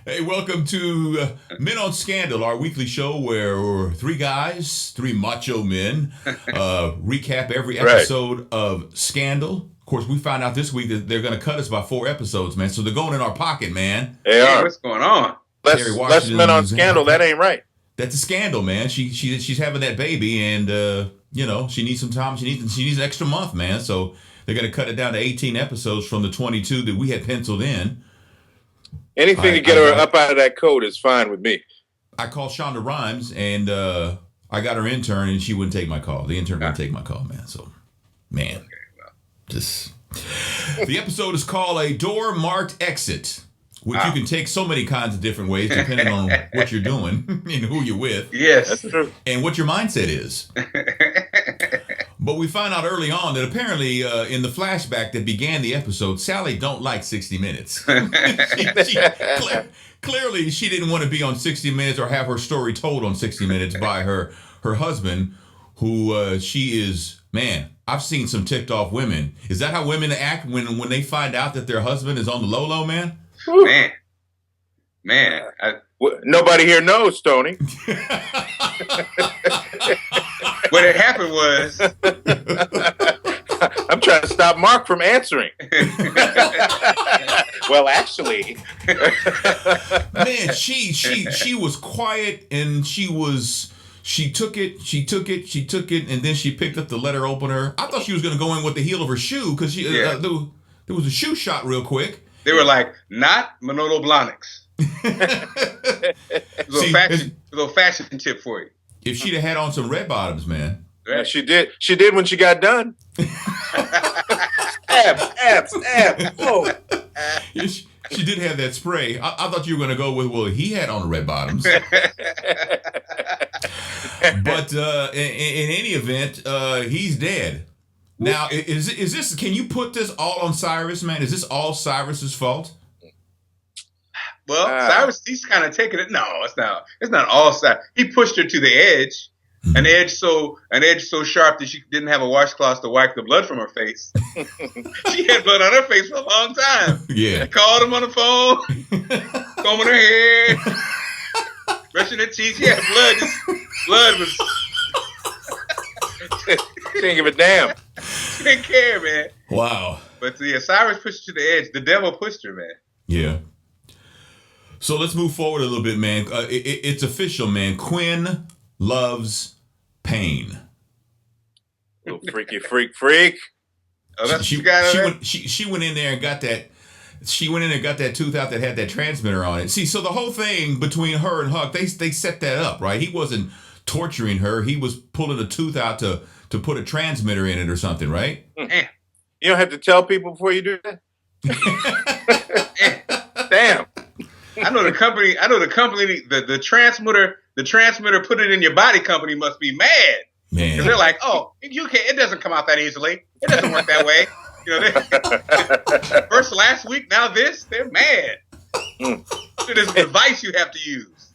Hey, welcome to Men on Scandal, our weekly show where three guys, three macho men, recap every Right. episode of Scandal. Of course, we found out this week that they're going to cut us by 4 episodes, man. So they're going in our pocket, man. They Hey, are. what's going on? Terry Less men on Washington's scandal. That ain't right. that's a scandal, man. She's having that baby, and she needs some time. She needs an extra month, man. So they're going to cut it down to 18 episodes from the 22 that we had penciled in. Anything to get her up out of that code is fine with me. I called Shonda Rhimes, and I got her intern, and she wouldn't take my call. The intern wouldn't take my call, man. So, man, just the episode is called "A Door Marked Exit," which you can take so many kinds of different ways depending on what you're doing and who you're with. Yes. That's true. And what your mindset is. But we find out early on that apparently in the flashback that began the episode, Sally don't like 60 Minutes. Clearly, she didn't want to be on 60 Minutes or have her story told on 60 Minutes by her husband, who she is, man, I've seen some ticked off women. Is that how women act when they find out that their husband is on the low, man? Man. Nobody here knows, Tony. What had happened was, I'm trying to stop Mark from answering. Well, actually, man, she was quiet and she took it, and then she picked up the letter opener. I thought she was going to go in with the heel of her shoe because there was a shoe shot real quick. they were like, not Manolo Blahniks. A little fashion tip for you. If she'd have had on some red bottoms, man. yeah, she did. She did when she got done. Stab. Whoa. She did have that spray. I thought you were going to go with, well, he had on the red bottoms. But in any event, he's dead. Now, is this? Can you put this all on Cyrus, man? Is this all Cyrus's fault? Well, Cyrus, he's kind of taking it. No, it's not. It's not all Cyrus. He pushed her to the edge, an edge so sharp that she didn't have a washcloth to wipe the blood from her face. She had blood on her face for a long time. Yeah. She called him on the phone, combing her hair, brushing her teeth. She had blood was. She didn't give a damn. She didn't care, man. Wow. But yeah, Cyrus pushed her to the edge. The devil pushed her, man. Yeah. So let's move forward a little bit, man. It's official, man. Quinn loves pain. Little freak. Oh, that's She went in there and got that. She went in and got that tooth out that had that transmitter on it. See, so the whole thing between her and Huck, they set that up, right? He wasn't torturing her. He was pulling a tooth out to put a transmitter in it or something, right? Man. You don't have to tell people before you do that. Damn. I know the company. The transmitter put it in your body company must be mad. Man. Because they're like, oh, you can't. It doesn't come out that easily. It doesn't work that way. You know, first last week, now this. They're mad. So there's a device you have to use.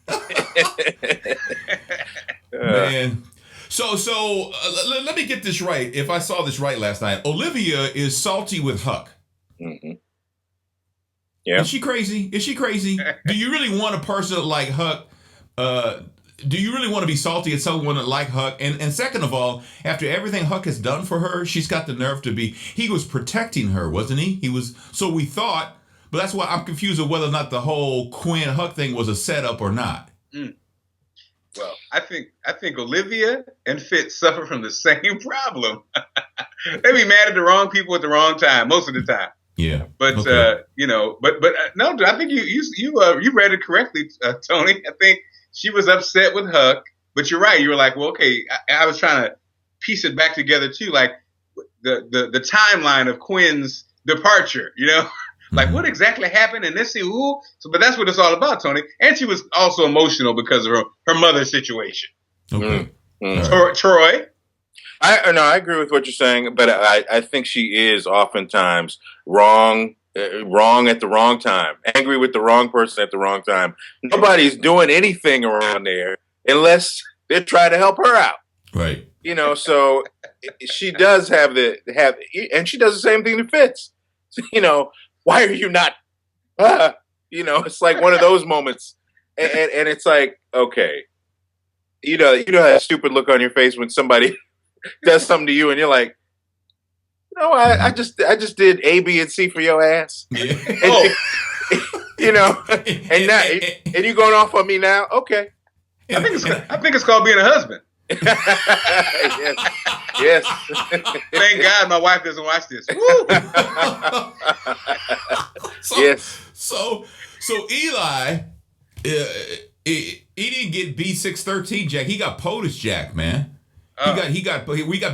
Man. So let me get this right. If I saw this right last night, Olivia is salty with Huck. Mm-hmm. Yeah. Is she crazy? Do you really want a person like Huck? Do you really want to be salty at someone like Huck? And second of all, after everything Huck has done for her, she's got the nerve to be. He was protecting her, wasn't he? He was. So we thought, but that's why I'm confused of whether or not the whole Quinn Huck thing was a setup or not. Mm. Well, I think Olivia and Fitz suffer from the same problem. They be mad at the wrong people at the wrong time most of the time. Yeah, but okay. no, I think you read it correctly, Tony. I think she was upset with Huck, but you're right. You were like, well, okay. I was trying to piece it back together too, like the timeline of Quinn's departure. You know, like what exactly happened, and let's see who. So, but that's what it's all about, Tony. And she was also emotional because of her mother's situation. Okay, Right. Troy. I agree with what you're saying, but I think she is oftentimes wrong at the wrong time, angry with the wrong person at the wrong time. Nobody's doing anything around there unless they're trying to help her out. Right. You know, so she does and she does the same thing to Fitz. You know, why are you not? It's like one of those moments, and it's like, okay, that stupid look on your face when somebody does something to you, and you're like, I just did A, B, and C for your ass. Yeah. And now and you going off on me now? Okay. I think it's called being a husband. Yes. Thank God my wife doesn't watch this. Woo! Yes. So Eli, he didn't get B613 Jack. He got POTUS Jack, man. We got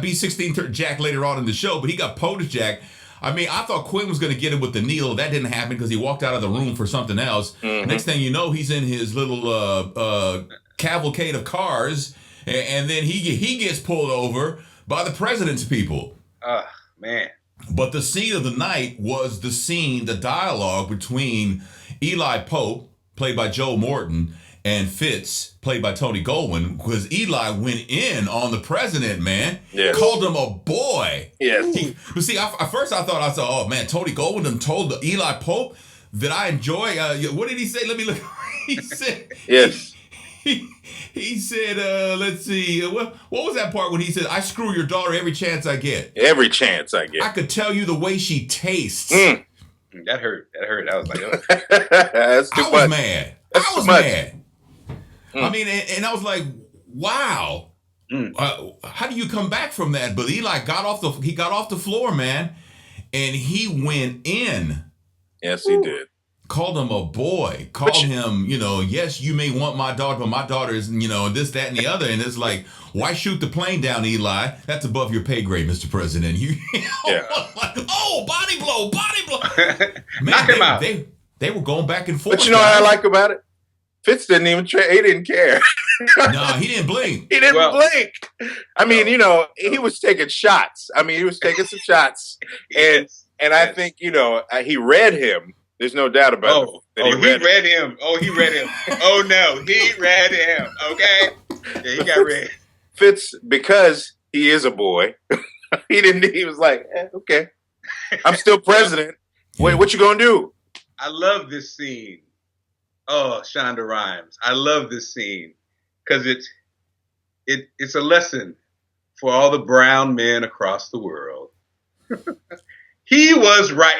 B16 Jack later on in the show, but he got POTUS Jack. I mean, I thought Quinn was going to get him with the needle. That didn't happen because he walked out of the room for something else. Mm-hmm. Next thing you know, he's in his little cavalcade of cars, and then he gets pulled over by the president's people. Man. But the scene of the night was the dialogue between Eli Pope, played by Joe Morton, and Fitz, played by Tony Goldwyn, because Eli went in on the president, man. Yes. Called him a boy. Yes. But see, at first I thought, oh man, Tony Goldwyn told the Eli Pope that I enjoy, what did he say? Let me look. He said, yes. He said, let's see, what was that part when he said, I screw your daughter every chance I get? Every chance I get. I could tell you the way she tastes. Mm. That hurt. I was like, oh. That's too I much. was mad. That's I was too much. mad. I mean, and I was like, wow. How do you come back from that? But Eli got off the floor, man, and he went in. Yes, he did. Called him a boy. Called him, yes, you may want my daughter, but my daughter is, this, that, and the other. And it's like, why shoot the plane down, Eli? That's above your pay grade, Mr. President. Body blow. Man, knock him out. They were going back and forth. But you know what I like about it? Fitz didn't even he didn't care. No, he didn't blink. He didn't blink. I mean, he was taking shots. I mean, he was taking some shots. And I think, he read him. There's no doubt about it. He read him. Oh, no. He read him. Okay? Yeah, he got read. Fitz, because he is a boy, he was like, okay. I'm still president. Wait, what you gonna do? I love this scene. Oh, Shonda Rhimes. I love this scene because it's a lesson for all the brown men across the world. He was right.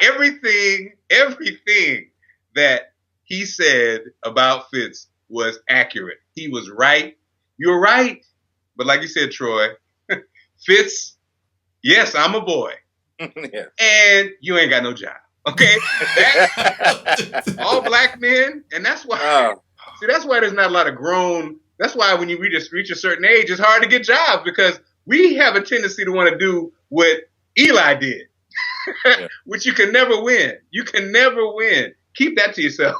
Everything that he said about Fitz was accurate. He was right. You're right. But like you said, Troy, Fitz, yes, I'm a boy. Yeah. And you ain't got no job. Okay? All black men. And that's why, that's why there's not a lot of grown. That's why when you reach a certain age, it's hard to get jobs because we have a tendency to want to do what Eli did. Yeah. Which you can never win. You can never win. Keep that to yourself.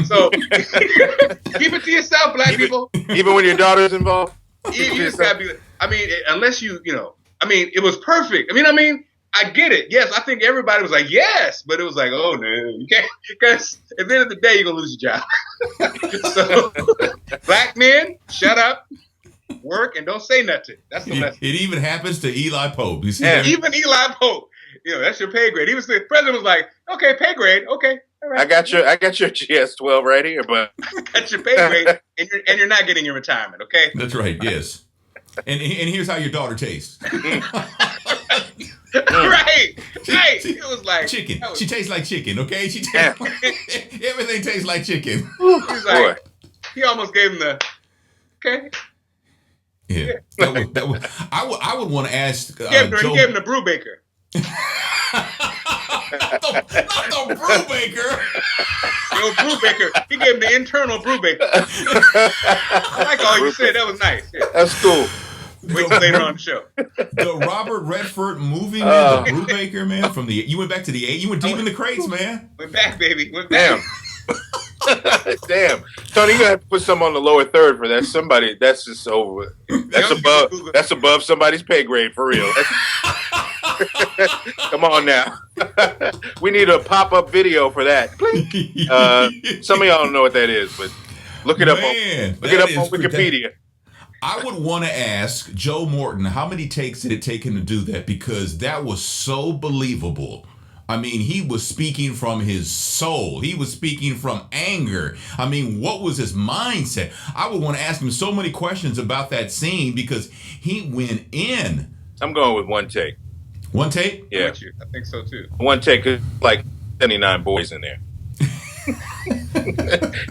So keep it to yourself, black people. Even when your daughter's involved. You just gotta be. I mean, unless it was perfect. I mean, I get it. Yes, I think everybody was like, yes, but it was like, oh no, you can't, because at the end of the day, you're gonna lose your job. So, black men, shut up. Work and don't say nothing. That's the lesson. It even happens to Eli Pope. You see, even Eli Pope. That's your pay grade. The president was like, okay, pay grade, okay. All right. I got your GS-12 right here, but I got your pay grade, and you're not getting your retirement, okay? That's right. Yes. And here's how your daughter tastes. Right. It was like chicken. She tastes like chicken. Okay. Everything tastes like chicken. He's like, he almost gave him the okay. Yeah. That was. I would want to ask. He gave him the Brubaker. not the Brubaker. Yo, Brubaker. He gave him the internal Brubaker. I like all you said. That was nice. Yeah. That's cool. Wait till later on the show. The Robert Redford movie, man, the Brubaker, man, you went back to the 80s. You went deep in the crates, man. Went back, baby. Went back. Damn. Tony, you're gonna have to put some on the lower third for that. Somebody that's just over. That's above somebody's pay grade for real. Come on now. We need a pop-up video for that. Some of y'all don't know what that is, but look it up on Wikipedia. I would want to ask Joe Morton, how many takes did it take him to do that? Because that was so believable. I mean, he was speaking from his soul. He was speaking from anger. I mean, what was his mindset? I would want to ask him so many questions about that scene because he went in. I'm going with one take. One take? Yeah. I think so too. One take, like 79 boys in there.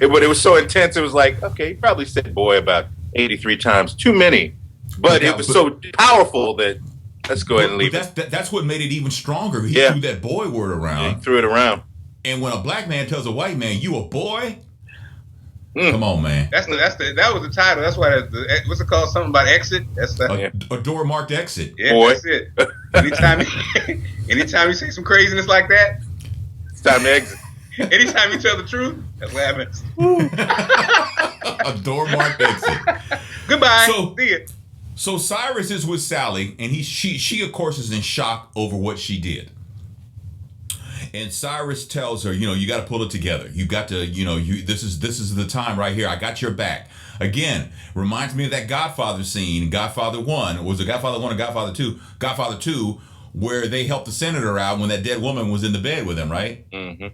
But it was so intense, it was like, okay, he probably said boy about 83 times. Too many. But it was so powerful that let's go ahead and leave it. That's what made it even stronger. He threw that boy word around. Yeah, he threw it around. And when a black man tells a white man, you a boy? Come on, man. That was the title. That's why what's it called? Something about exit. That's a door marked exit. Yeah, boy. That's it. Anytime you say some craziness like that, it's time to exit. Anytime you tell the truth, that's what happens. A door marked exit. Goodbye. See ya. So Cyrus is with Sally, and she of course is in shock over what she did. And Cyrus tells her, you got to pull it together. You got to, this is the time right here. I got your back. Again, reminds me of that Godfather scene, Godfather 1. Was it Godfather 1 or Godfather 2? Godfather 2, where they helped the senator out when that dead woman was in the bed with him, right? Mm-hmm.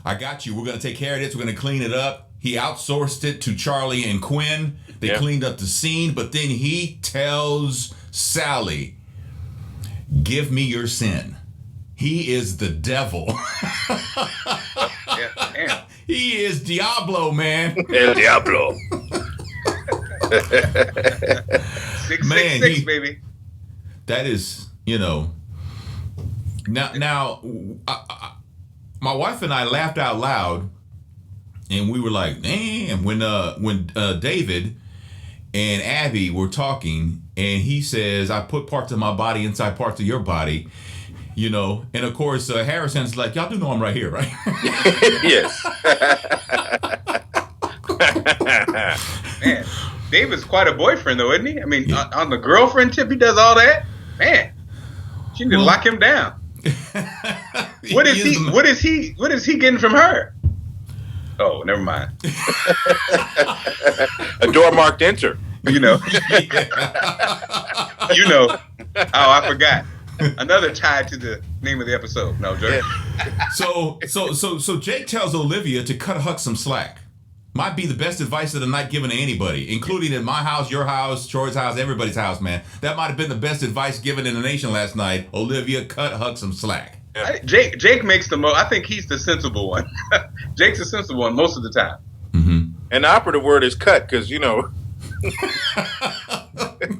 I got you. We're going to take care of this. We're going to clean it up. He outsourced it to Charlie and Quinn. They cleaned up the scene, but then he tells Sally, give me your sin. He is the devil. He is Diablo, man. El Diablo. 666, baby. That is, Now, my wife and I laughed out loud, and we were like, "Damn!" When David and Abby were talking, and he says, "I put parts of my body inside parts of your body," and of course Harrison's like, "Y'all do know I'm right here, right?" Yes. Man, David's quite a boyfriend, though, isn't he? I mean, on the girlfriend tip, he does all that. Man, she need to lock him down. What is he getting from her? Oh, never mind. A door marked enter. Oh, I forgot. Another tie to the name of the episode. No, Jerry. So Jake tells Olivia to cut Huck some slack. Might be the best advice of the night given to anybody, including in my house, your house, Troy's house, everybody's house, man. That might have been the best advice given in the nation last night. Olivia, cut Huck some slack. Jake makes the most. I think he's the sensible one. Jake's the sensible one most of the time. Mm-hmm. And the operative word is cut, because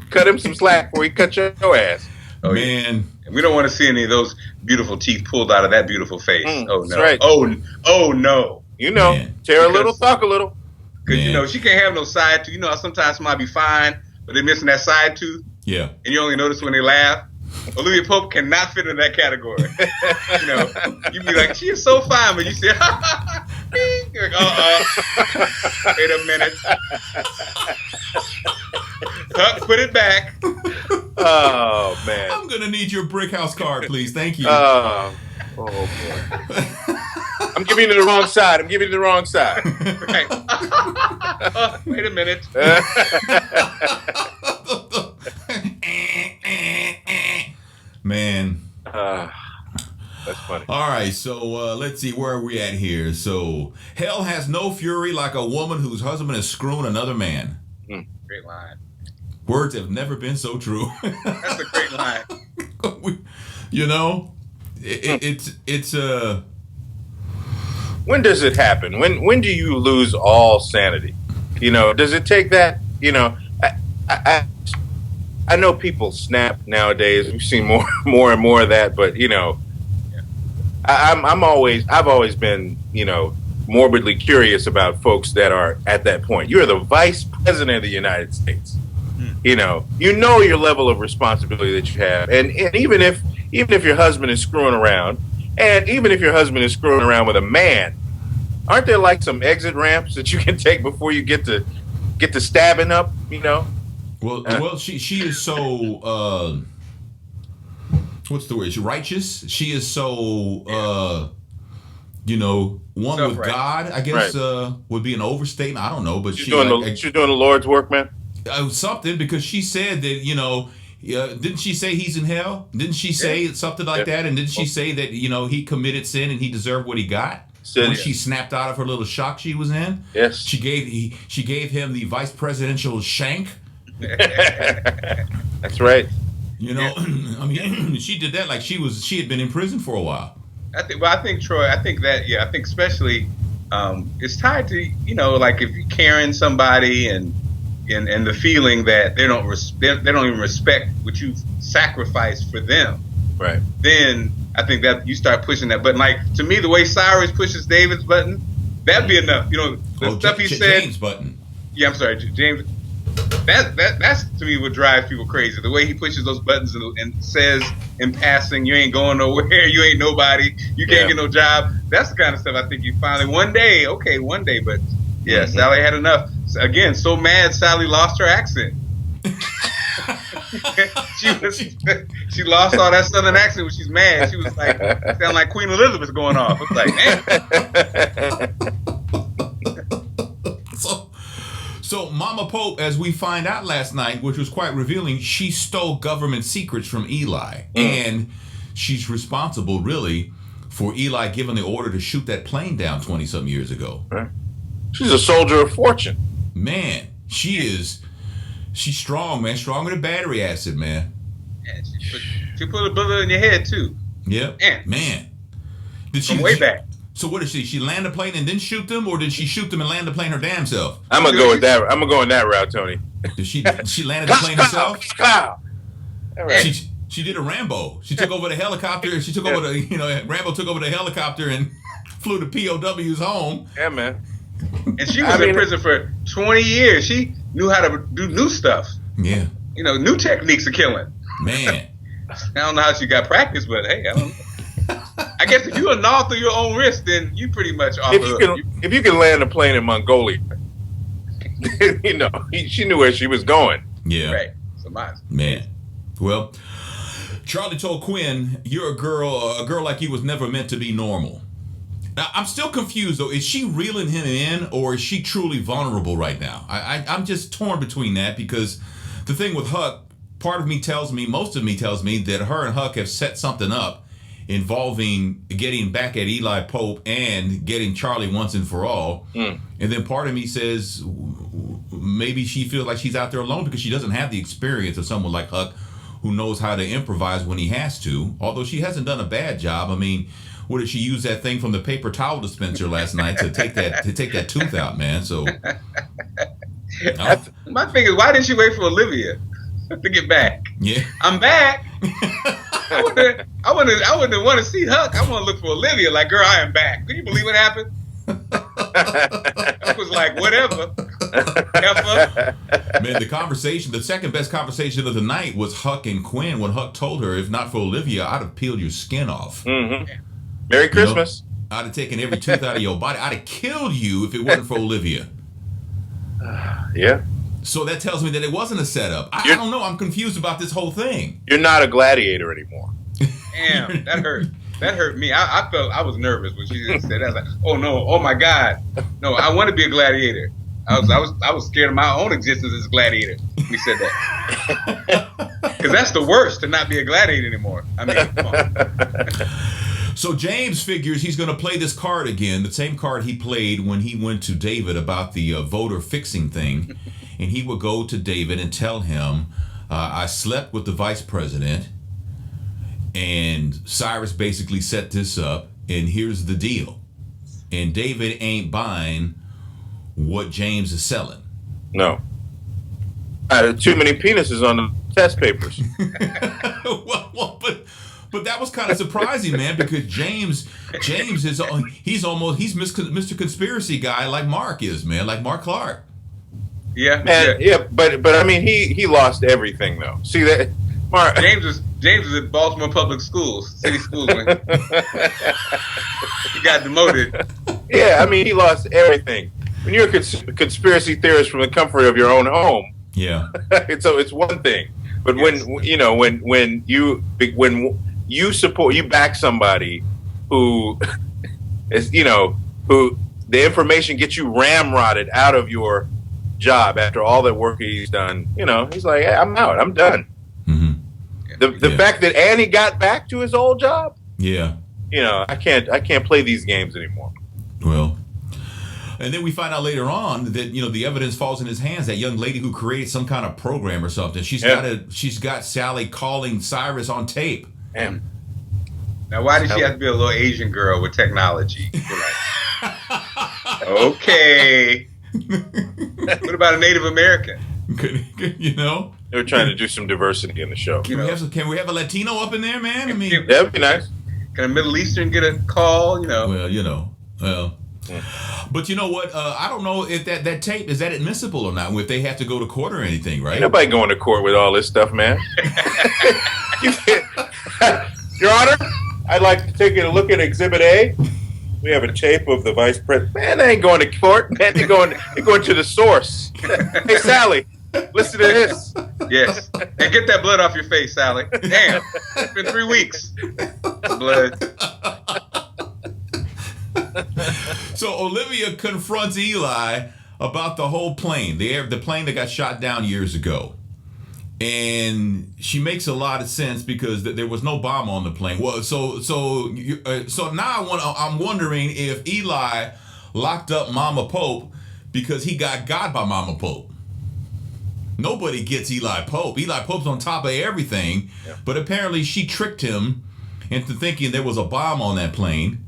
cut him some slack before he cut your ass. Oh, man, yeah. We don't want to see any of those beautiful teeth pulled out of that beautiful face. Oh no! That's right. Oh no! Tear a little, talk a little. Because she can't have no side tooth. How sometimes somebody be fine, but they're missing that side tooth. Yeah. And you only notice when they laugh. Olivia Pope cannot fit in that category. You'd be like, she is so fine, but you say, you're like, wait a minute. Huck, put it back. Oh, man. I'm going to need your brick house card, please. Thank you. Oh, boy. I'm giving you the wrong side. Right. Wait a minute. Man. That's funny. All right, so let's see, where are we at here? So, hell has no fury like a woman whose husband is screwing another man. Great line. Words have never been so true. That's a great line. It's When does it happen? When do you lose all sanity? Does it take that? I know people snap nowadays. We've seen more and more of that, but I've always been morbidly curious about folks that are at that point. You're the vice president of the United States. You know your level of responsibility that you have, and even if your husband is screwing around, and even if your husband is screwing around with a man, aren't there like some exit ramps that you can take before you get to stabbing up? Well, she is so what's the word? She's righteous. She is so one with God. I guess would be an overstatement. I don't know, but she's doing the Lord's work, man. Something, because she said that didn't she say he's in hell? Didn't she say something like that? And didn't she say that he committed sin and he deserved what he got? When she snapped out of her little shock she was in? Yes. She gave him the vice presidential shank. That's right. I mean, she did that like she had been in prison for a while. I think Troy. I think especially it's tied to like if you're carrying somebody and the feeling that they don't even respect what you've sacrificed for them. Right. Then I think that you start pushing that button. Like to me, the way Cyrus pushes David's button, that'd be enough. The stuff he said. James' button. Yeah, I'm sorry, James. That's to me what drives people crazy. The way he pushes those buttons and says in passing, "You ain't going nowhere. You ain't nobody. You can't get no job." That's the kind of stuff I think you finally one day. But yeah, Sally had enough. Again, so mad Sally lost her accent. She lost all that southern accent when she's mad. She was like, sound like Queen Elizabeth going off. It's like, man. So Mama Pope, as we find out last night, which was quite revealing, she stole government secrets from Eli. And she's responsible, really, for Eli giving the order to shoot that plane down 20-some years ago. Right. She's a soldier of fortune. Man, she's strong, man. Stronger than battery acid, man. Yeah, she put a bullet in your head, too. Yep. Man. From way back. So what did she land the plane and then shoot them, or did she shoot them and land the plane her damn self? I'm gonna go with that. I'm gonna go in that route, Tony. Did she landed the plane herself? All right. She did a Rambo. She took over the helicopter. She took over Rambo took over the helicopter and flew the POWs home. Yeah, man. And she was in prison for 20 years. She knew how to do new stuff. Yeah. New techniques of killing. Man. I don't know how she got practice, but hey, I don't know. I guess if you gnaw through your own wrist, then you pretty much off. If you can land a plane in Mongolia, she knew where she was going. Yeah. Right. So man. Well, Charlie told Quinn, "You're a girl like you was never meant to be normal." Now, I'm still confused though. Is she reeling him in, or is she truly vulnerable right now? I'm just torn between that, because the thing with Huck, most of me tells me that her and Huck have set something up involving getting back at Eli Pope and getting Charlie once and for all. And then part of me says maybe she feels like she's out there alone because she doesn't have the experience of someone like Huck who knows how to improvise when he has to, although she hasn't done a bad job. I mean, what did she use that thing from the paper towel dispenser last night to take that tooth out, man? So my thing is, why didn't she wait for Olivia to get back? Yeah, I'm back. I wouldn't want to see Huck. I want to look for Olivia. Like, girl, I am back. Can you believe what happened? I was like, whatever. Man, the second best conversation of the night was Huck and Quinn when Huck told her, if not for Olivia, I'd have peeled your skin off. Mm-hmm. Merry Christmas. I'd have taken every tooth out of your body. I'd have killed you if it wasn't for Olivia. Yeah. So that tells me that it wasn't a setup. I don't know. I'm confused about this whole thing. You're not a gladiator anymore. Damn, that hurt. That hurt me. I felt I was nervous when she said that. I was like, oh no, oh my God, no! I want to be a gladiator. I was scared of my own existence as a gladiator when he said that. Because that's the worst, to not be a gladiator anymore. I mean, come on. So James figures he's going to play this card again, the same card he played when he went to David about the voter fixing thing. And he would go to David and tell him, I slept with the vice president, and Cyrus basically set this up, and here's the deal. And David ain't buying what James is selling. No. Too many penises on the test papers. But that was kind of surprising, man, because James is he's Mr. Conspiracy guy like Mark is, man, like Mark Clark. Yeah, man, yeah, but I mean he lost everything though. See that, Mark? James was at Baltimore Public Schools, city schools, man. He got demoted. Yeah, I mean he lost everything. When you're a conspiracy theorist from the comfort of your own home, yeah, it's one thing. But yes. when you support, you back somebody who is, who the information gets you ramrodded out of your job after all that work he's done, he's like, hey, I'm out, I'm done. Mm-hmm. The fact that Annie got back to his old job. Yeah. I can't play these games anymore. Well, and then we find out later on that the evidence falls in his hands. That young lady who created some kind of program or something. She's got Sally calling Cyrus on tape. Damn. Now, why did she have to be a little Asian girl with technology? Okay. What about a Native American? They were trying to do some diversity in the show. Can we have a Latino up in there, man? I mean, that'd be nice. Can a Middle Eastern get a call? Well. But you know what? I don't know if that tape, is that admissible or not, if they have to go to court or anything, right? Ain't nobody going to court with all this stuff, man. Your Honor, I'd like to take a look at Exhibit A. We have a tape of the vice president. Man, they ain't going to court. Man, they're going to the source. Hey, Sally, listen to this. Yes. And get that blood off your face, Sally. Damn. It's been 3 weeks. Blood. So Olivia confronts Eli about the whole plane, the plane that got shot down years ago. And she makes a lot of sense because there was no bomb on the plane. Well, so now I'm wondering if Eli locked up Mama Pope because he got by Mama Pope. Nobody gets Eli Pope. Eli Pope's on top of everything, but apparently she tricked him into thinking there was a bomb on that plane,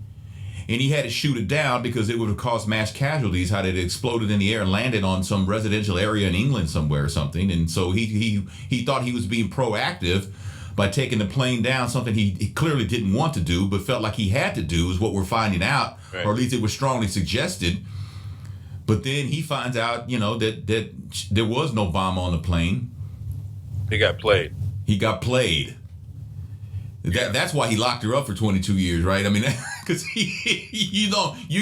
and he had to shoot it down because it would have caused mass casualties had it exploded in the air and landed on some residential area in England somewhere or something. And so he thought he was being proactive by taking the plane down, something he clearly didn't want to do but felt like he had to do, is what we're finding out, right. Or at least it was strongly suggested. But then he finds out, that there was no bomb on the plane. He got played. That's why he locked her up for 22 years, right? I mean, because you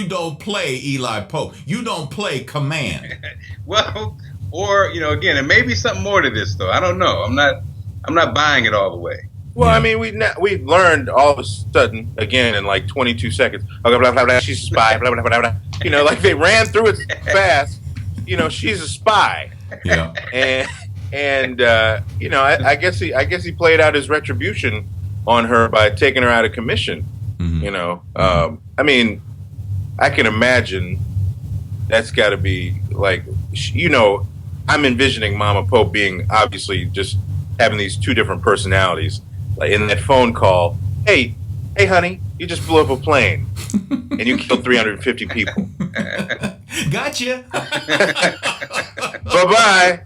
don't play Eli Pope. You don't play command. Well, or again, it may be something more to this, though. I don't know. I'm not buying it all the way. Well, I mean, we learned all of a sudden, again, in like 22 seconds, blah, blah, blah, blah, she's a spy, blah, blah, blah, blah. Like they ran through it fast. She's a spy. Yeah. And I guess he played out his retribution on her by taking her out of commission. Mm-hmm. I mean, I can imagine that's got to be like, I'm envisioning Mama Pope being obviously just having these two different personalities. Like in that phone call, hey, honey, you just blew up a plane and you killed 350 people. Gotcha. Bye-bye.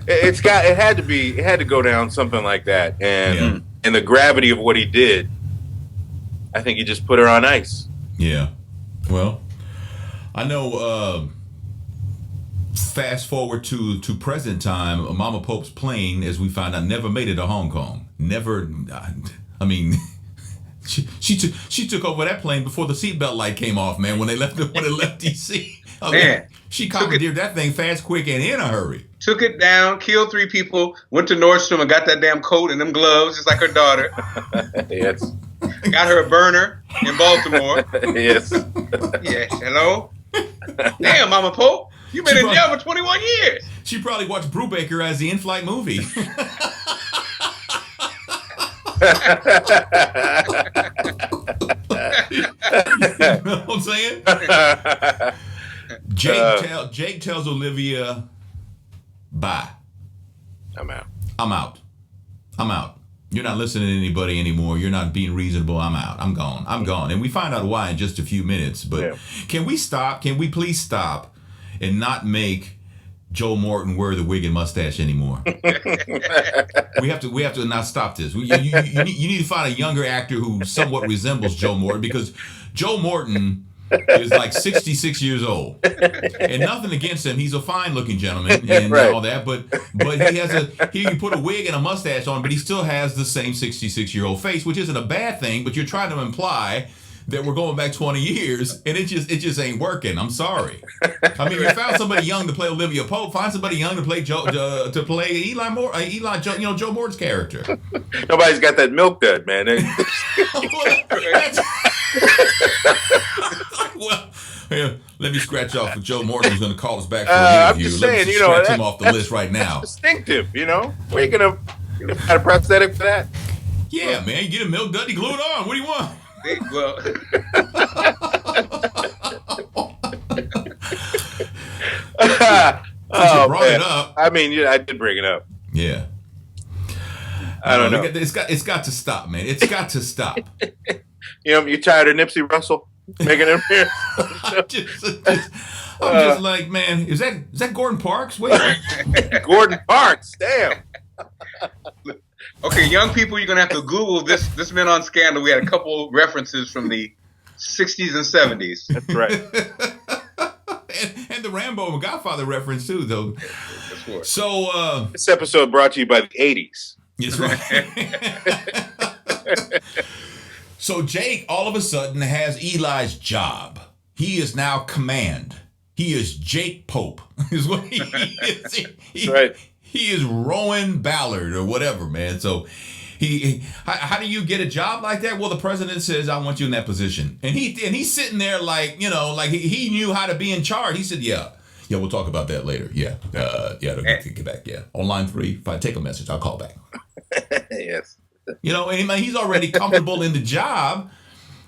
It had to go down something like that. And the gravity of what he did, I think he just put her on ice. Yeah. Well, I know, fast forward to present time, Mama Pope's plane, as we found out, never made it to Hong Kong. Never. I mean, she took over that plane before the seatbelt light came off, man. When it left DC, she commandeered that thing fast, quick, and in a hurry. Took it down, killed 3 people, went to Nordstrom and got that damn coat and them gloves, just like her daughter. Yes. Got her a burner in Baltimore. Yes. Yeah. Hello. Damn, Mama Pope. You've been in jail for 21 years. She probably watched Brubaker as the in-flight movie. You know what I'm saying? Jake tells Olivia, bye. I'm out. You're not listening to anybody anymore. You're not being reasonable. I'm out. I'm gone. And we find out why in just a few minutes. But Can we stop? Can we please stop and not make Joe Morton wear the wig and mustache anymore? we have to now stop this. You need to find a younger actor who somewhat resembles Joe Morton, because Joe Morton is like 66 years old, and nothing against him. He's a fine-looking gentleman and right. all that, but he you put a wig and a mustache on, but he still has the same 66-year-old face, which isn't a bad thing. But you're trying to imply that we're going back 20 years, and it just ain't working. I'm sorry. I mean, you found somebody young to play Olivia Pope. Find somebody young to play Joe Morton's character. Nobody's got that milk dud, man. Well, here, let me scratch off with Joe Morton, who's going to call us back for an interview. I'm just saying, scratch him off the list right now. Distinctive, Where you You got a prosthetic for that? Yeah, man. You get a milk duddy glued on. What do you want? Well, Since you brought it up. I mean, I did bring it up. Yeah. I don't know. It's got to stop, man. It's got to stop. You tired of Nipsey Russell making an appearance? I'm just like, man, is that Gordon Parks? Wait. Gordon Parks, damn. Okay, young people, you're gonna have to Google this man on Scandal. We had a couple references from the 60s and 70s. That's right. and the Rambo and Godfather reference too, though. That's so this episode brought to you by the 80s. That's right. So Jake all of a sudden has Eli's job. He is now command. He is Jake Pope. Is what he is. That's right. He is Rowan Ballard or whatever, man. So how do you get a job like that? Well, the president says, I want you in that position. And he's sitting there like, like he knew how to be in charge. He said, yeah, we'll talk about that later. Yeah. Get back. Yeah. On line 3, if I take a message, I'll call back. Yes. And he's already comfortable in the job.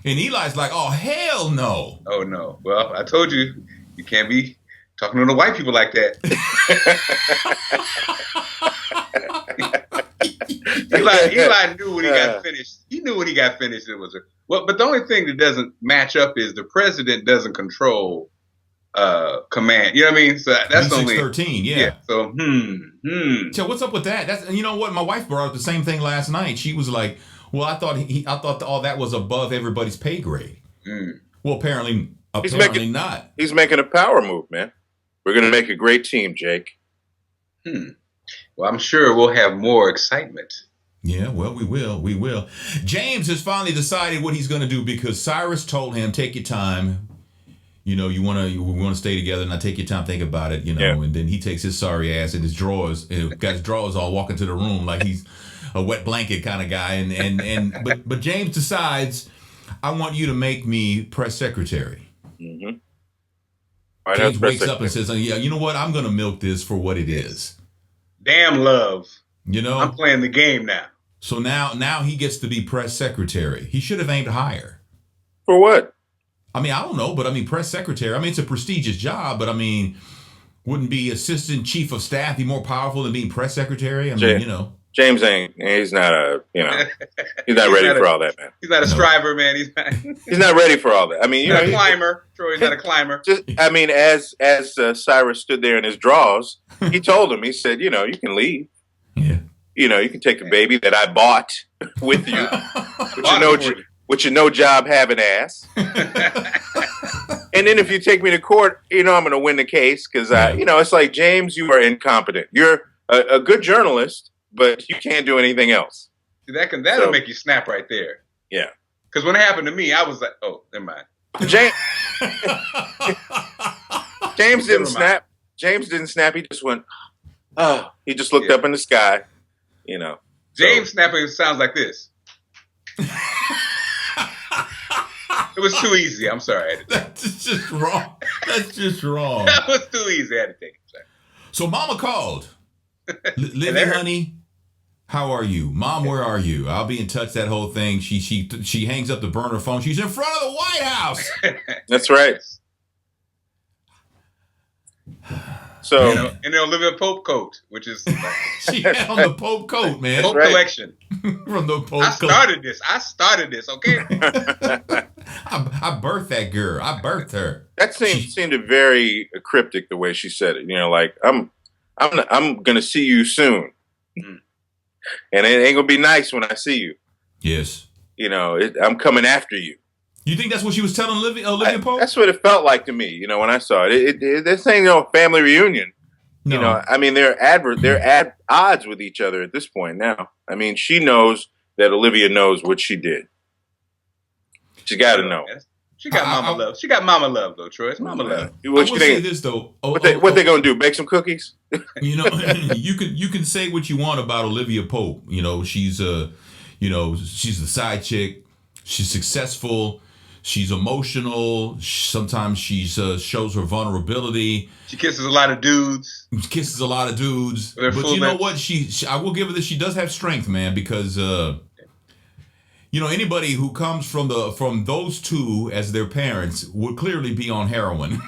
And Eli's like, oh, hell no. Oh, no. Well, I told you, you can't be talking to the white people like that. Eli knew when he got finished. He knew when he got finished it was but the only thing that doesn't match up is the president doesn't control command. You know what I mean? So that's only 13. Yeah. So So what's up with that? That's you know what? My wife brought up the same thing last night. She was like, "Well, I thought all that was above everybody's pay grade." Well, apparently not. He's making a power move, man. We're going to make a great team, Jake. Well, I'm sure we'll have more excitement. Yeah, well, we will. James has finally decided what he's going to do because Cyrus told him, take your time. We want to stay together, and I take your time, think about it, Yeah. And then he takes his sorry ass in his drawers, got his drawers all, walk into the room like he's a wet blanket kind of guy. But James decides, I want you to make me press secretary. Mm-hmm. James wakes up and says, yeah, you know what? I'm going to milk this for what it is. Damn love. I'm playing the game now. So now he gets to be press secretary. He should have aimed higher. For what? I mean, I don't know, but I mean, press secretary. I mean, it's a prestigious job, but I mean, wouldn't be assistant chief of staff be more powerful than being press secretary? I mean, James he's not he's not ready for all that, man. He's not a striver, man. He's not ready for all that. I mean, he's not a climber. Troy's not a climber. As Cyrus stood there in his drawers, he told him, he said, you can leave. Yeah. You can take the baby that I bought with you, with your no job having ass. And then if you take me to court, I'm going to win the case because, it's like, James, you are incompetent. You're a good journalist, but you can't do anything else. See, that'll make you snap right there. Yeah. Because when it happened to me, I was like, oh, never mind. James didn't snap. James didn't snap. He just went, oh. He just looked up in the sky, James snapping sounds like this. It was too easy. I'm sorry. That's just wrong. That was too easy. I had to take it. So Mama called. Livy, honey, how are you? Mom, where are you? I'll be in touch. That whole thing. She hangs up the burner phone. She's in front of the White House. That's right. So and the Olivia Pope coat, which is she had on the Pope coat, man. Pope collection from the Pope. I started this. Okay. I birthed that girl. I birthed her. That seemed very cryptic the way she said it. Like I'm gonna see you soon, and it ain't gonna be nice when I see you. Yes. I'm coming after you. You think that's what she was telling Olivia Pope? That's what it felt like to me. When I saw it. This ain't no family reunion. No. I mean, they're at odds with each other at this point now. I mean, she knows that Olivia knows what she did. She got to know. She got mama love. She got mama love, though, Troy. It's mama love. What you think? Say this though. What they gonna do? Bake some cookies? You can say what you want about Olivia Pope. She's she's the side chick. She's successful. She's emotional. Sometimes she shows her vulnerability. She kisses a lot of dudes. But you know what? I will give her this. She does have strength, man, because anybody who comes from those two as their parents would clearly be on heroin.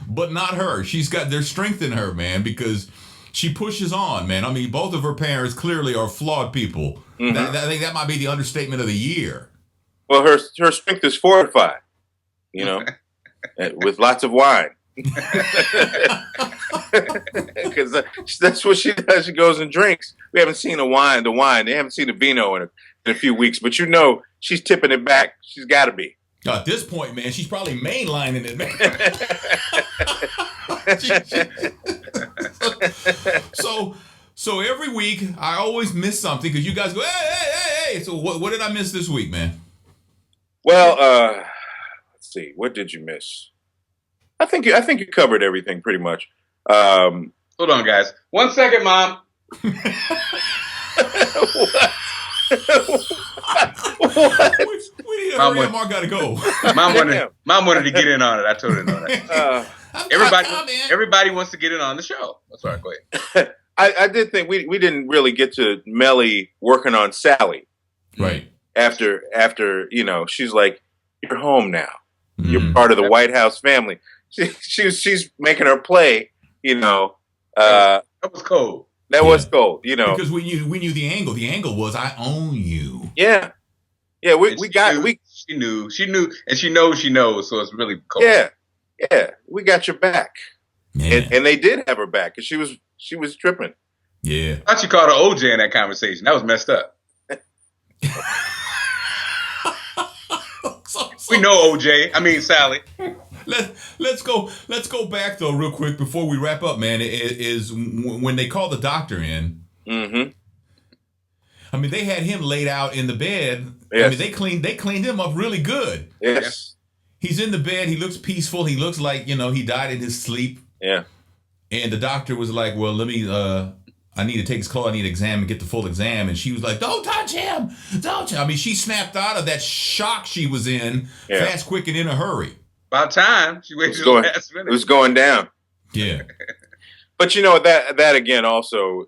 But not her. There's strength in her, man, because she pushes on, man. I mean, both of her parents clearly are flawed people. Mm-hmm. I think that might be the understatement of the year. Well, her strength is fortified, with lots of wine. Because that's what she does. She goes and drinks. We haven't seen the wine. They haven't seen the vino in a few weeks, but she's tipping it back. She's got to be. At this point, man, she's probably mainlining it, man. So every week I always miss something because you guys go, hey. So what did I miss this week, man? Well, let's see. What did you miss? I think you covered everything pretty much. Hold on, guys. 1 second, Mom. What? We need to hurry up. Mark got to go. Mom wanted to get in on it. I told her no. Everybody wants to get in on the show. That's right. Go ahead. I did think we didn't really get to Melly working on Sally. Right. After she's like, you're home now. You're part of the White House family. She's making her play. That was cold. That was cold. Because we knew the angle. The angle was I own you. Yeah. Yeah. She knew, and she knows. So it's really cold. Yeah. Yeah. We got your back. And they did have her back because she was tripping. Yeah. I thought she called her OJ in that conversation. That was messed up. We know OJ. I mean Sally. Let's go back though real quick before we wrap up, man. Is when they called the doctor in. Mm-hmm. I mean, they had him laid out in the bed. Yes. I mean, they cleaned him up really good. Yes. He's in the bed. He looks peaceful. He looks like he died in his sleep. Yeah. And the doctor was like, "Well, let me. I need to take his clothes. I need to exam and get the full exam." And she was like, "Don't touch him! Don't touch." I mean, she snapped out of that shock she was in fast, quick, and in a hurry. About time. She waited till the last minute. It was going down. Yeah. But that again also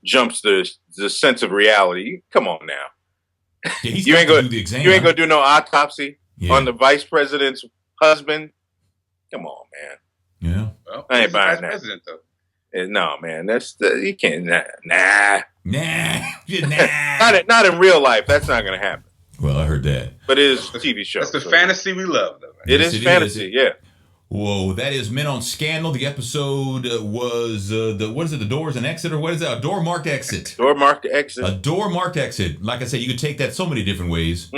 jumps the sense of reality. Come on now. Yeah, you ain't gonna do the exam. You ain't gonna do no autopsy on the vice president's husband. Come on, man. Yeah. Well, I ain't buying that. President, though. No, man. You can't. Nah. Not in real life. That's not gonna happen. Well, I heard that. But it is a TV show. That's the fantasy we love, though. Right? It is fantasy, yeah. Whoa, that is Men on Scandal. The episode was the Door is an Exit, or what is that? A door marked exit. Door marked exit. A door marked exit. Like I said, you could take that so many different ways.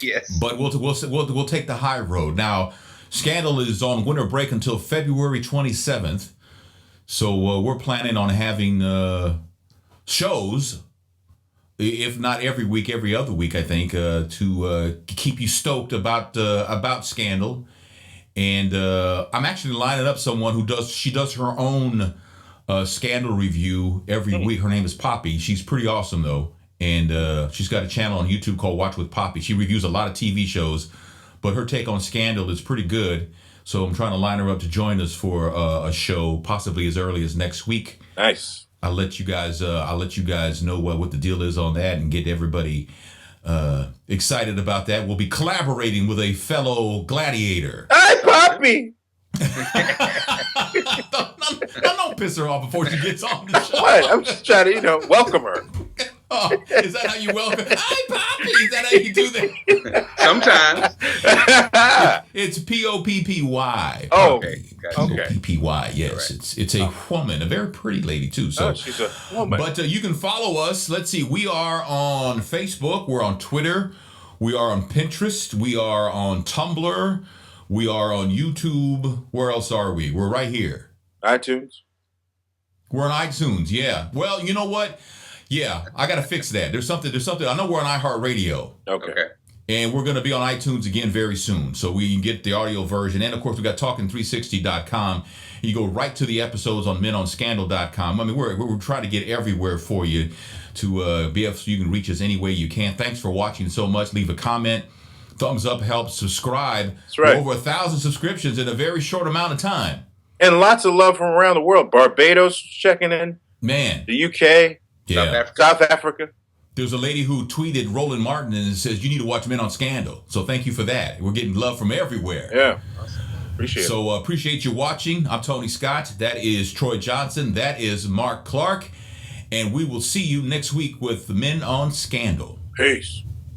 Yes. But we'll take the high road. Now, Scandal is on winter break until February 27th. So we're planning on having shows, if not every week, every other week, I think, to keep you stoked about Scandal. And I'm actually lining up someone who does her own Scandal review every week. Her name is Poppy. She's pretty awesome though, and she's got a channel on YouTube called Watch with Poppy. She reviews a lot of TV shows, but her take on Scandal is pretty good. So I'm trying to line her up to join us for a show, possibly as early as next week. Nice. I'll let you guys know what the deal is on that and get everybody excited about that. We'll be collaborating with a fellow gladiator. Hi, Poppy. Don't piss her off before she gets on the show. What? I'm just trying to, welcome her. Oh, is that how you welcome? Hi, Poppy. Is that how you do that? Sometimes. It's Poppy. Oh, okay. Poppy. Yes, right. it's a woman, a very pretty lady too. So she's a woman. But you can follow us. Let's see. We are on Facebook. We're on Twitter. We are on Pinterest. We are on Tumblr. We are on YouTube. Where else are we? We're right here. iTunes. We're on iTunes. Yeah. Well, you know what? Yeah, I got to fix that. There's something. I know we're on iHeartRadio. Okay. And we're going to be on iTunes again very soon, so we can get the audio version. And, of course, we got talking360.com. You go right to the episodes on menonscandal.com. I mean, we're trying to get everywhere for you to be able so you can reach us any way you can. Thanks for watching so much. Leave a comment. Thumbs up helps. Subscribe. That's right. We're over 1,000 subscriptions in a very short amount of time. And lots of love from around the world. Barbados checking in. Man. The UK. Yeah. South Africa. There's a lady who tweeted Roland Martin and says, you need to watch Men on Scandal. So thank you for that. We're getting love from everywhere. Yeah. Appreciate it. So appreciate you watching. I'm Tony Scott. That is Troy Johnson. That is Mark Clark. And we will see you next week with Men on Scandal. Peace.